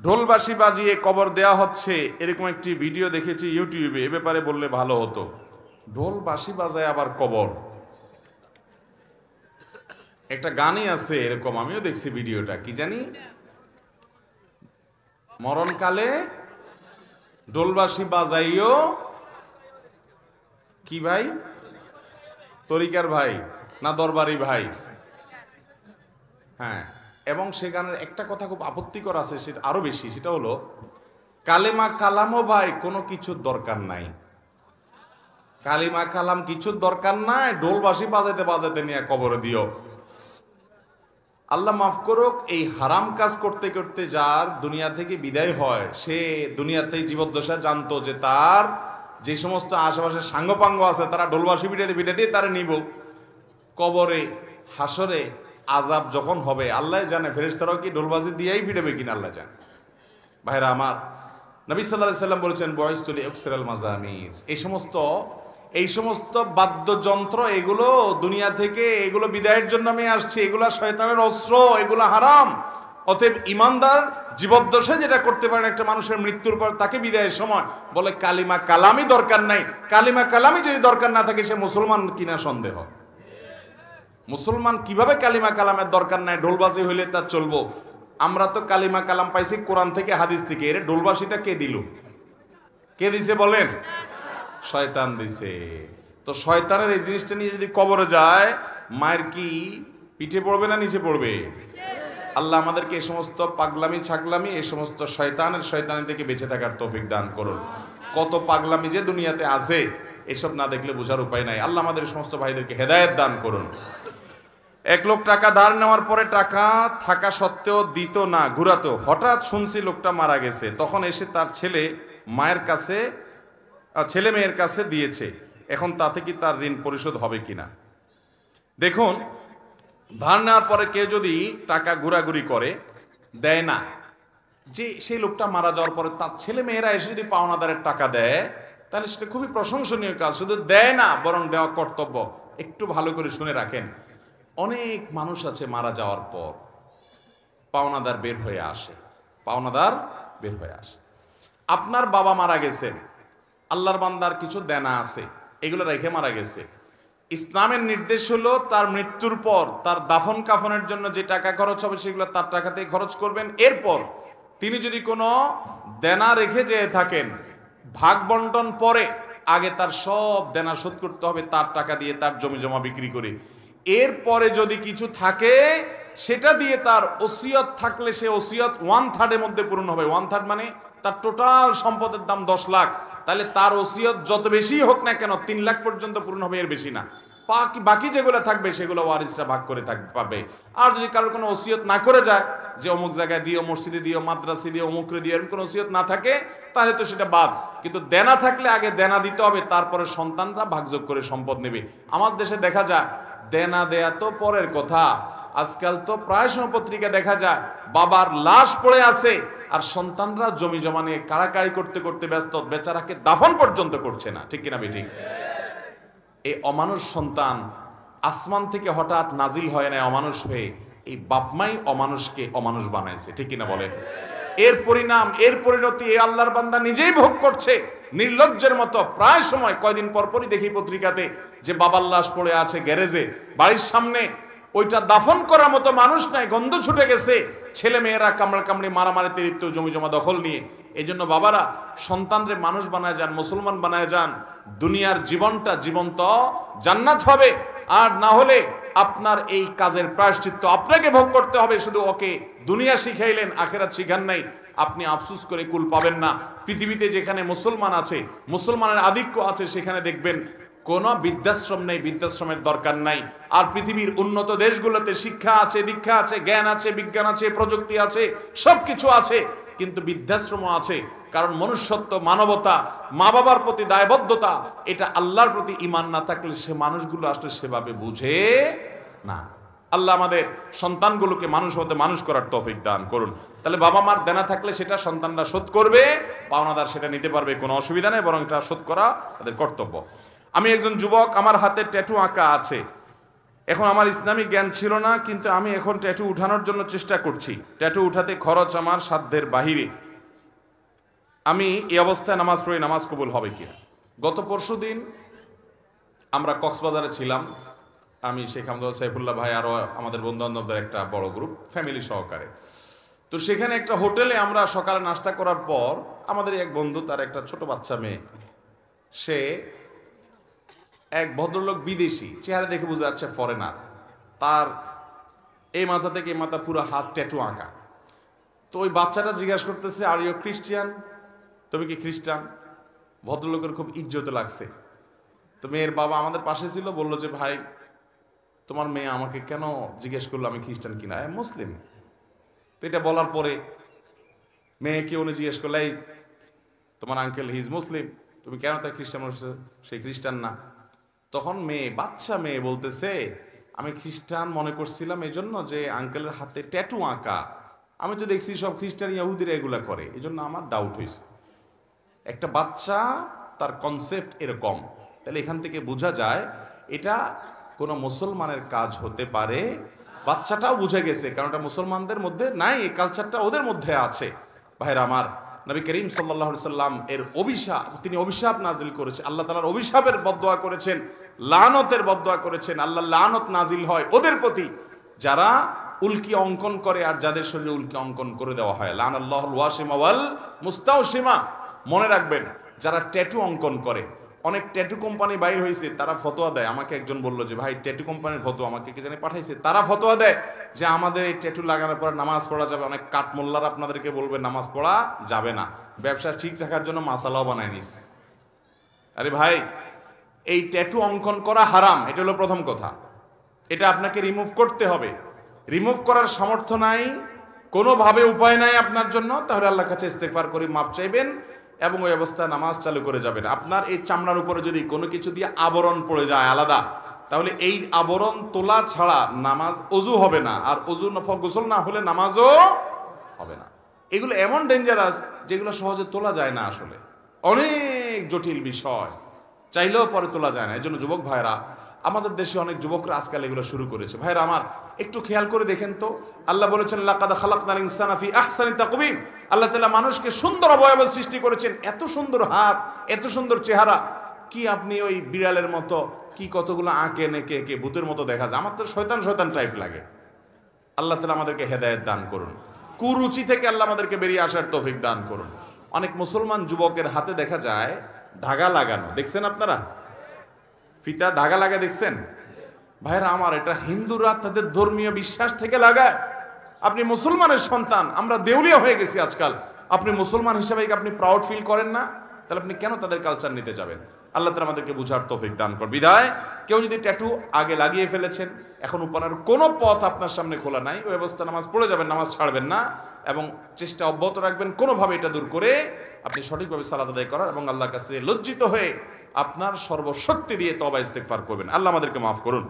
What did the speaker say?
ঢোলবাঁশি বাজিয়ে কবর দেয়া হচ্ছে, এরকম একটি ভিডিও দেখেছি ইউটিউবে। এ ব্যাপারে বললে ভালো হতো। ঢোলবাঁশি বাজায় আবার কবর, একটা গানই আছে এরকম, আমিও দেখছি ভিডিওটা। কি জানি, মরণকালে ঢোলবাঁশি বাজাইও কি ভাই, তরিকার ভাই না দরবারি ভাই? হ্যাঁ, এবং সে গানের একটা কথা খুব আপত্তিকর আছে, সেটা আরো বেশি, সেটা হলো কালেমা কালামও ভাই কোনো কিছুর দরকার নাই। কালিমা কালাম কিছুর দরকার নাই, ঢোলবাঁশি বাজাইতে বাজাইতে নিয়ে কবরে দিও। আল্লাহ মাফ করুক, এই হারাম কাজ করতে করতে যার দুনিয়া থেকে বিদায় হয়, সে দুনিয়াতে জীবদ্দশা জানতো যে তার যে সমস্ত আশেপাশে সাঙ্গপাঙ্গ আছে তারা ঢোলবাঁশি পিটাতে পিটাতে তারা নিব কবরে। হাসরে আজাব যখন হবে আল্লাহ জানে, ফেরেশতারাও কি ঢোলবাঁশি দিয়েই পিটাবে কিনা আল্লাহ জানে। ভাইরা আমার, নবী সাল্লাল্লাহু আলাইহি সাল্লাম বলেছেন বয়স্তুল ইকসিরাল মাজামির, এই সমস্ত বাদ্যযন্ত্র এগুলো দুনিয়া থেকে এগুলো বিদায়ের জন্য আমি আসছি, এগুলো শয়তানের অস্ত্র, এগুলো হারাম। অতএব ইমানদার জীবদ্দশায় যেটা করতে পারেন একটা মানুষের মৃত্যুর পর তাকে বিদায়ের সময় বলে কালিমা কালামই দরকার নাই। কালিমা কালামই যদি দরকার না থাকে সে মুসলমান কিনা সন্দেহ। মুসলমান কিভাবে কালিমা কালামের দরকার নাই, ঢোলবাজি হইলে তা চলবো? আমরা তো কালিমা কালাম পাইছি কোরআন থেকে, হাদিস থেকে। এর ঢোলবাসিটা কে দিল? কে দিছে বলেন? শয়তান দিছে। তো শয়তানের এই জিনিসটা নিয়ে যদি কবরে যায়, মায়ের কি পিঠে পড়বে না নিচে পড়বে? আল্লাহ আমাদেরকে এই সমস্ত পাগলামি ছাগলামি, এই সমস্ত শয়তানের থেকে বেঁচে থাকার তৌফিক দান করুন। কত পাগলামি যে দুনিয়াতে আছে, এসব না দেখলে বোঝার উপায় নাই। আল্লাহ আমাদের সমস্ত ভাইদেরকে হেদায়েত দান করুন। এক লোক টাকা ধার নেওয়ার পরে টাকা থাকা সত্ত্বেও দিত না, ঘুরাতো। হঠাৎ শুনছি লোকটা মারা গেছে, তখন এসে তার ছেলে মেয়ের কাছে দিয়েছে। এখন তাতে কি তার ঋণ পরিশোধ হবে কিনা? দেখুন, ধার নেওয়ার পরে কেউ যদি টাকা ঘোরাঘুরি করে, দেয় না, যে সেই লোকটা মারা যাওয়ার পরে তার ছেলে মেয়েরা এসে যদি পাওনাদারের টাকা দেয়, তাহলে সেটা খুবই প্রশংসনীয় কাজ। শুধু দেয় না, বরং দেওয়া কর্তব্য। একটু ভালো করে শুনে রাখেন, অনেক মানুষ আছে মারা যাওয়ার পর পাওনাদার বের হয়ে আসে। আপনার বাবা মারা গেছেন, আল্লাহর বান্দার কিছু দেনা আছে, এগুলো রেখে মারা গেছে। ইসলামের নির্দেশ হলো তার মৃত্যুর পর তার দাফন কাফনের জন্য যে টাকা খরচ হবে সেগুলো তার টাকাতেই খরচ করবেন। এরপর তিনি যদি কোনো দেনা রেখে যেয়ে থাকেন, ভাগ বন্টন পরে আগে তার সব দেনা শোধ করতে হবে তার টাকা দিয়ে, তার জমি জমা বিক্রি করে। এরপরে যদি কিছু থাকে সেটা দিয়ে তার ওসিয়ত থাকলে সে ওসিয়ত 1/3 মধ্যে পূরণ হবে। 1/3 মানে তার টোটাল সম্পদের দাম 10 লাখ, তাহলে তার ওসিয়ত যত বেশি হোক না কেন 3 লাখ পর্যন্ত পূরণ হবে, এর বেশি না। বাকি যেগুলো থাকবে সেগুলো ওয়ারিসরা ভাগ করে পাবে। আর যদি কারোর কোনো ওসিয়ত না করে যায় যে অমুক জায়গায় দিও, মসজিদে দিও, মাদ্রাসে দিও, অমুকরে দিও, এরকম কোনো ওসিয়ত না থাকে, তাহলে তো সেটা বাদ। কিন্তু দেনা থাকলে আগে দেনা দিতে হবে, তারপরে সন্তানরা ভাগযোগ করে সম্পদ নেবে। আমার দেশে দেখা যায় দেনা দেয়া তো পরের কথা, আজকাল তো প্রায় সময় পত্রিকা দেখা যায় বাবার লাশ পড়ে আছে আর সন্তানরা জমি জমা নিয়ে কাড়াকাড়ি করতে করতে ব্যস্ত, বেচারাকে দাফন পর্যন্ত করছে না। ঠিক কিনা বেঠিক? এই অমানুষ সন্তান আসমান থেকে হঠাৎ নাজিল হয় না অমানুষ হয়ে, এই বাপমাই অমানুষকে অমানুষ বানাইছে। ঠিক কিনা বলেন? এর পরিণাম, এর পরিণতি এই আল্লাহর বান্দা নিজেই ভোগ করছে নির্লজ্জের মতো। প্রায় সময় কয়দিন পরপরই দেখি পত্রিকাতে যে বাবার লাশ পড়ে আছে গ্যারেজে, বাড়ির সামনে। ওইটা দাফন করার মতো মানুষ নাই, গন্ধ ছুটে গেছে, ছেলে মেয়েরা কামড়াকামড়ি মারামারিতে লিপ্ত, জমি জমা দখল নিয়ে। এই জন্য বাবারা সন্তানরে মানুষ বানায় যান, মুসলমান বানায় যান। দুনিয়ার জীবনটা জীবন্ত জান্নাত হবে। আর না হলে আপনার এই কাজের প্রায়শ্চিত্ত আপনাকে ভোগ করতে হবে। শুধু ওকে দুনিয়া শিখাইলেন, আখেরাত শিখান নাই, আপনি আফসোস করে কুল পাবেন না। পৃথিবীতে যেখানে মুসলমান আছে, মুসলমানের আধিক্য আছে, সেখানে দেখবেন কোনো বৃদ্ধাশ্রম নেই, বৃদ্ধাশ্রমের দরকার নাই। আর পৃথিবীর উন্নত দেশগুলোতে শিক্ষা আছে, দীক্ষা আছে, জ্ঞান আছে, বিজ্ঞান আছে, প্রযুক্তি আছে, সবকিছু আছে, কিন্তু বৃদ্ধাশ্রমও আছে। কারণ মনুষ্যত্ব, মানবতা, মা বাবার প্রতি দায়বদ্ধতা, এটা আল্লাহর প্রতি ঈমান না থাকলে সে মানুষগুলো আসলে সেভাবে বুঝে না। আল্লাহ আমাদের সন্তানগুলোকে মানুষ হতে মানুষ করার তৌফিক দান করুন। তাহলে বাবা মার দেনা থাকলে সেটা সন্তানরা শোধ করবে, পাওনাদার সেটা নিতে পারবে, কোনো অসুবিধা নেই, বরং এটা শোধ করা তাদের কর্তব্য। আমি একজন যুবক, আমার হাতে ট্যাটু আঁকা আছে। এখন আমার ইসলামিক জ্ঞান ছিল না, কিন্তু আমি এখন ট্যাটু উঠানোর জন্য চেষ্টা করছি। ট্যাটু উঠাতে খরচ আমার সাধ্যের বাহিরে। আমি এই অবস্থায় নামাজ পড়ি, নামাজ কবুল হবে কিনা? গত পরশুদিন আমরা কক্সবাজারে ছিলাম, আমি শেখ আহমদ সাইফুল্লাহ ভাই আরও আমাদের বন্ধুবান্ধবদের একটা বড় গ্রুপ, ফ্যামিলি সহকারে। তো সেখানে একটা হোটেলে আমরা সকালে নাস্তা করার পর আমাদের এক বন্ধু, তার একটা ছোট বাচ্চা মেয়ে, সে এক ভদ্রলোক বিদেশি, চেহারা দেখে বোঝা যাচ্ছে ফরেনার, তার এই মাথা থেকে এই মাথা পুরো হাত ট্যাটু আঁকা। তো ওই বাচ্চাটা জিজ্ঞাসা করতেছে, আর ইউ খ্রিস্টিয়ান? তুমি কি খ্রিস্টান? ভদ্রলোকের খুব ইজ্জত লাগছে। তো মেয়ের বাবা আমাদের পাশে ছিল, বললো যে ভাই তোমার মেয়ে আমাকে কেন জিজ্ঞেস করলো আমি খ্রিস্টান কিনা, মুসলিম। তো এটা বলার পরে মেয়েকে উনি জিজ্ঞেস করলো, এই তোমার আঙ্কেল হি ইজ মুসলিম, তুমি কেন তাই খ্রিস্টান বলছো? সেই খ্রিস্টান না। তখন মেয়ে, বাচ্চা মেয়ে বলতেছে, আমি খ্রিস্টান মনে করছিলাম এই জন্য যে আঙ্কেলের হাতে ট্যাটু আঁকা, আমি তো দেখছি সব খ্রিস্টান ইহুদিরা এগুলা করে, এই জন্য আমার ডাউট হয়েছে। একটা বাচ্চা, তার কনসেপ্ট এরকম। তাহলে এখান থেকে বোঝা যায় এটা কোনো মুসলমানের কাজ হতে পারে। বাচ্চাটাও বুঝে গেছে, কারণ এটা মুসলমানদের মধ্যে নাই, এই কালচারটা ওদের মধ্যে আছে। ভাইরা আমার, নবী করিম সাল্লাল্লাহু আলাইহি সাল্লাম এর অভিশাপ, তিনি অভিশাপ নাজিল করেছেন, আল্লাহ তাআলার অভিশাপের বদদোয়া করেছেন, লানতের বদদোয়া করেছেন। আল্লাহ লানত নাজিল হয় ওদের প্রতি যারা উল্কি অঙ্কন করে আর যাদের শরীরে উল্কি অঙ্কন করে দেওয়া হয়। লানাল্লাহুল ওয়াসিমা ওয়াল মুস্তাওসিমা। মনে রাখবেন, যারা ট্যাটু অঙ্কন করে, অনেক ট্যাটু কোম্পানি বাইর হয়েছে, তারা ফতোয়া দেয়। আমাকে একজন বললো যে ভাই ট্যাটু কোম্পানির ফতোয়া আমাকে কে জানে পাঠাইছে, তারা ফতোয়া দেয় যে আমাদের এই ট্যাটু লাগানোর পর নামাজ পড়া যাবে। অনেক কাঠমোল্লার আপনাদেরকে বলবে নামাজ পড়া যাবে না, ব্যবসা ঠিক রাখার জন্য মাসালাও বানায় নিস। আরে ভাই, এই ট্যাটু অঙ্কন করা হারাম, এটা হলো প্রথম কথা। এটা আপনাকে রিমুভ করতে হবে। রিমুভ করার সামর্থ্য নাই, কোনোভাবে উপায় নাই আপনার জন্য, তাহলে আল্লাহর কাছে ইস্তেগফার করে মাপ চাইবেন এবং ওই অবস্থায় নামাজ চালু করে যাবেন। আপনার এই চামড়ার উপরে যদি কোনো কিছু দিয়ে আবরণ পড়ে যায় আলাদা, তাহলে এই আবরণ তোলা ছাড়া নামাজ অজু হবে না, আর অজু গোসল না হলে নামাজও হবে না। এগুলো এমন ডেঞ্জারাস যেগুলো সহজে তোলা যায় না, আসলে অনেক জটিল বিষয়, চাইলেও পরে তোলা যায় না। এই জন্য যুবক ভাইরা, আমাদের দেশে অনেক যুবকরা আজকাল এগুলো শুরু করেছে। ভাইরা আমার, একটু খেয়াল করে দেখেন তো, আল্লাহ বলেছেন লাকাদ খালাকনাল ইনসানা ফি আহসানি তাকওয়িম। আল্লাহ তাআলা মানুষকে সুন্দর অবয়ব সৃষ্টি করেছেন, এত সুন্দর হাত, এত সুন্দর চেহারা। কি আপনি ওই বিড়ালের মতো কি কতগুলো আঁকে নেকে একে ভূতের মতো দেখা যায়? আমার তো শয়তান শয়তান টাইপ লাগে। আল্লাহ তাআলা আমাদেরকে হেদায়েত দান করুন, কুরুচি থেকে আল্লাহ আমাদেরকে বেরিয়ে আসার তৌফিক দান করুন। অনেক মুসলমান যুবকের হাতে দেখা যায় ধাগা লাগানো, দেখছেন আপনারা? ফিতা ধাগা লাগা দেখছেন? ভাইরা আমার, এটা হিন্দুরা তাদের ধর্মীয় বিশ্বাস থেকে লাগায়। আপনি মুসলমানের সন্তান, আমরা দেউলিয়া হয়ে গেছি আজকাল। আপনি মুসলমান হিসাবে আপনি প্রাউড ফিল করেন না, তাহলে আপনি কেন তাদের কালচার নিতে যাবেন? আল্লাহ তাআলা আমাদেরকে বুঝার তৌফিক দান কর। বিদায়, কেউ যদি ট্যাটু আগে লাগিয়ে ফেলেছেন, এখন উপানের কোনো পথ আপনার সামনে খোলা নাই, ওই অবস্থা নামাজ পড়ে যাবেন, নামাজ ছাড়বেন না এবং চেষ্টা অব্যাহত রাখবেন কোনোভাবে এটা দূর করে আপনি সঠিকভাবে সালাত আদায় করার এবং আল্লাহর কাছে লজ্জিত হয়ে আপনার সর্বশক্তি দিয়ে তওবা ইস্তেগফার করবেন। আল্লাহ আমাদেরকে মাফ করুন।